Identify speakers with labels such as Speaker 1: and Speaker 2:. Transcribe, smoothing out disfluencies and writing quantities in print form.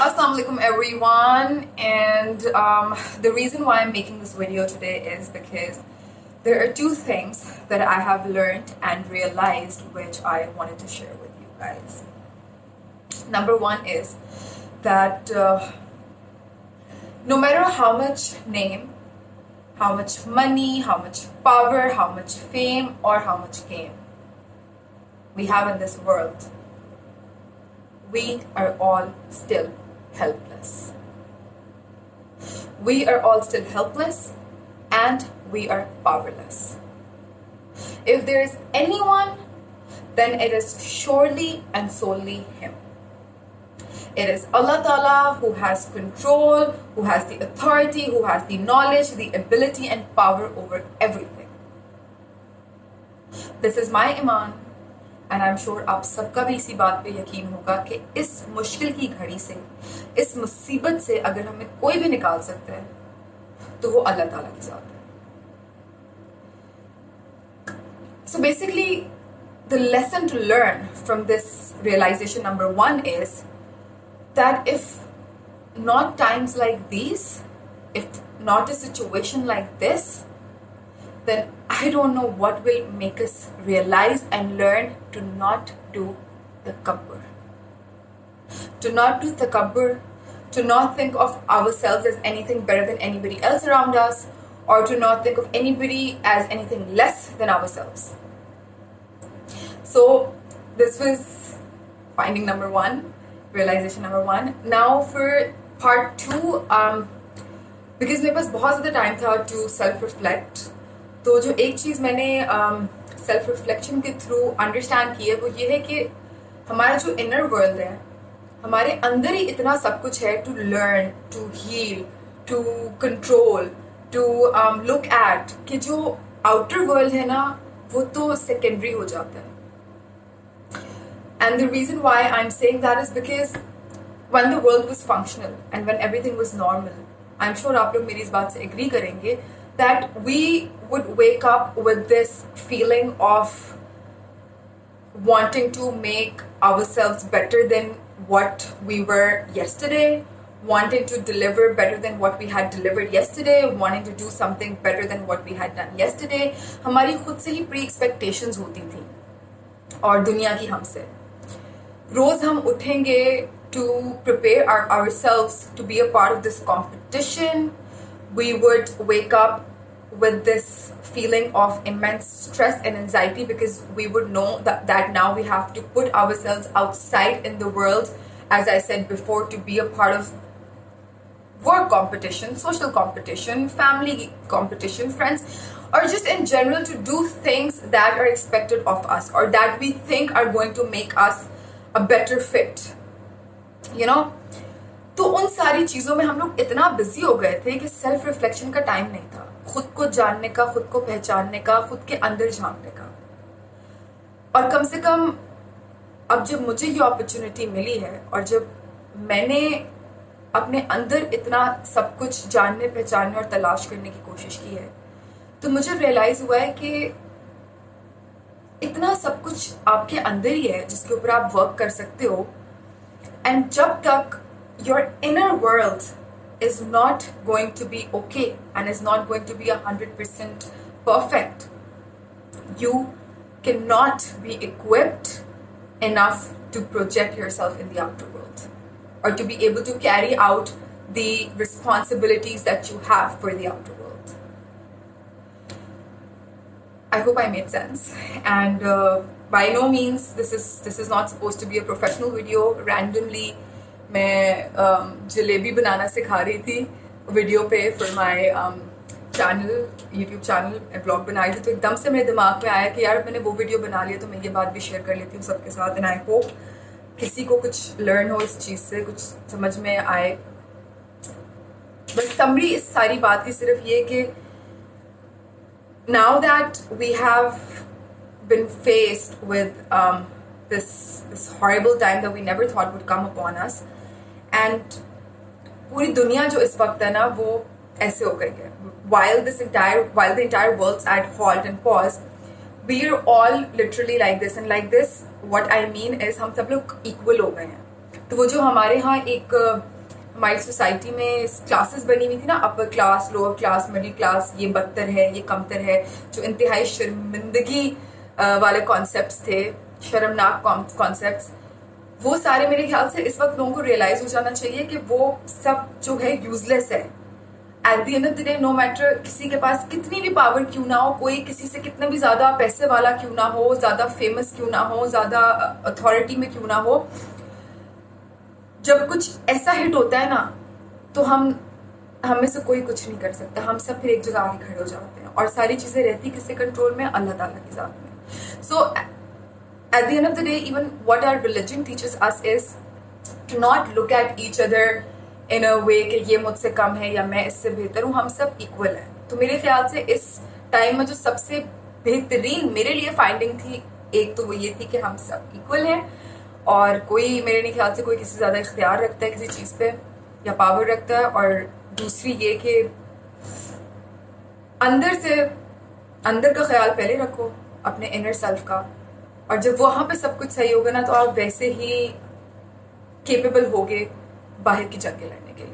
Speaker 1: Assalamu alaikum everyone, and the reason why I'm making this video today is because there are two things that I have learned and realized which I wanted to share with you guys. Number one is that no matter how much name, how much money, how much power, how much fame, or how much fame we have in this world, we are all still helpless. We are all still helpless and we are powerless. If there is anyone, then it is surely and solely Him. It is Allah Ta'ala who has control, who has the authority, who has the knowledge, the ability and power over everything. This is my iman. And I'm sure आप सबका भी इसी बात पे यकीन होगा कि इस मुश्किल की घड़ी से, इस मुसीबत से अगर हमें कोई भी निकाल सकता है तो वो अल्लाह ताला के साथ है. So basically, the lesson to learn from this realization number one is that if not times like these, if not a situation like this, then I don't know what will make us realize and learn to not do takabbur. To not do takabbur, to not think of ourselves as anything better than anybody else around us, or to not think of anybody as anything less than ourselves. So this was finding number one, realization number one. Now for part two, because मेरे पास बहुत ज़्यादा time था to self-reflect. तो जो एक चीज़ मैंने self reflection के through understand की है वो ये है कि हमारा जो इनर वर्ल्ड है, हमारे अंदर ही इतना सब कुछ है to learn, to heal, to control, to look at, कि जो आउटर वर्ल्ड है ना वो तो सेकेंडरी हो जाता है. And the reason why I am saying that is because when the world was functional and when everything was normal, I am sure आप लोग मेरी इस बात से एग्री करेंगे that we would wake up with this feeling of wanting to make ourselves better than what we were yesterday, wanting to deliver better than what we had delivered yesterday, wanting to do something better than what we had done yesterday. हमारी खुद से ही pre-expectations होती थी और दुनिया की हमसे. रोज हम उठेंगे to prepare ourselves to be a part of this competition. We would wake up with this feeling of immense stress and anxiety because we would know that now we have to put ourselves outside in the world, as I said before, to be a part of work competition, social competition, family competition, friends, or just in general to do things that are expected of us or that we think are going to make us a better fit, you know. तो उन सारी चीज़ों में हम लोग इतना busy हो गए थे कि सेल्फ रिफ्लेक्शन का टाइम नहीं था, खुद को जानने का, खुद को पहचानने का, खुद के अंदर झांकने का. और कम से कम अब जब मुझे ये अपॉर्चुनिटी मिली है और जब मैंने अपने अंदर इतना सब कुछ जानने, पहचानने और तलाश करने की कोशिश की है, तो मुझे रियलाइज हुआ है कि इतना सब कुछ आपके अंदर ही है जिसके ऊपर आप वर्क कर सकते हो. एंड जब तक your inner world is not going to be okay and is not going to be 100% perfect, you cannot be equipped enough to project yourself in the outer world or to be able to carry out the responsibilities that you have for the outer world. I hope I made sense. And by no means this is not supposed to be a professional video. Randomly मैं जलेबी बनाना सिखा रही थी video पे for my channel, YouTube channel. मैं blog बना रही थी तो एकदम से मेरे दिमाग में आया कि यार मैंने वो वीडियो बना लिया तो मैं ये बात भी शेयर कर लेती हूँ सबके साथ. एंड आई होप किसी को कुछ लर्न हो इस चीज़ से, कुछ समझ में आए. बस समरी इस सारी बात की सिर्फ ये कि now that we have been faced with this horrible time that we never thought would come upon us, and पूरी दुनिया जो इस वक्त है ना वो ऐसे हो गई है. While the entire world's at halt and pause, we are all literally like this. And like this, what I mean is हम सब लोग equal हो गए हैं. तो वो जो हमारे यहाँ एक ہماری سوسائٹی میں کلاسز بنی ہوئی تھی نا، upper class, lower class, middle class, یہ بدتر ہے، یہ کمتر ہے، جو انتہائی شرمندگی والے کانسیپٹس تھے، شرمناک کانسیپٹس، وہ سارے میرے خیال سے اس وقت لوگوں کو ریئلائز ہو جانا چاہیے کہ وہ سب جو ہے یوز لیس ہے. At the end of the day, no matter کسی کے پاس کتنی بھی پاور کیوں نہ ہو، کوئی کسی سے کتنا بھی زیادہ پیسے والا کیوں نہ ہو، زیادہ فیمس کیوں نہ ہو، زیادہ اتھارٹی میں کیوں نہ ہو، جب کچھ ایسا ہٹ ہوتا ہے نا تو ہم میں سے کوئی کچھ نہیں کر سکتا، ہم سب پھر ایک جگہ آ کے کھڑے ہو جاتے ہیں، اور ساری چیزیں رہتی کس کے کنٹرول میں؟ اللہ تعالیٰ کی ذات میں. سو at the end of the day, even what our religion teaches us is to not look at each other in a way کہ یہ مجھ سے کم ہے یا میں اس سے بہتر ہوں، ہم سب ایکول ہیں. تو میرے خیال سے اس ٹائم میں جو سب سے بہترین میرے لیے فائنڈنگ تھی، ایک تو وہ یہ تھی کہ ہم سب ایکول ہیں، اور کوئی میرے نہیں خیال سے کوئی کسی سے زیادہ اختیار رکھتا ہے کسی چیز پہ یا پاور رکھتا ہے. اور دوسری یہ کہ اندر کا خیال پہلے رکھو، اپنے انر سیلف کا، اور جب وہاں پہ سب کچھ صحیح ہوگا نا تو آپ ویسے ہی کیپیبل ہوگے باہر کی جنگیں لڑنے کے لیے.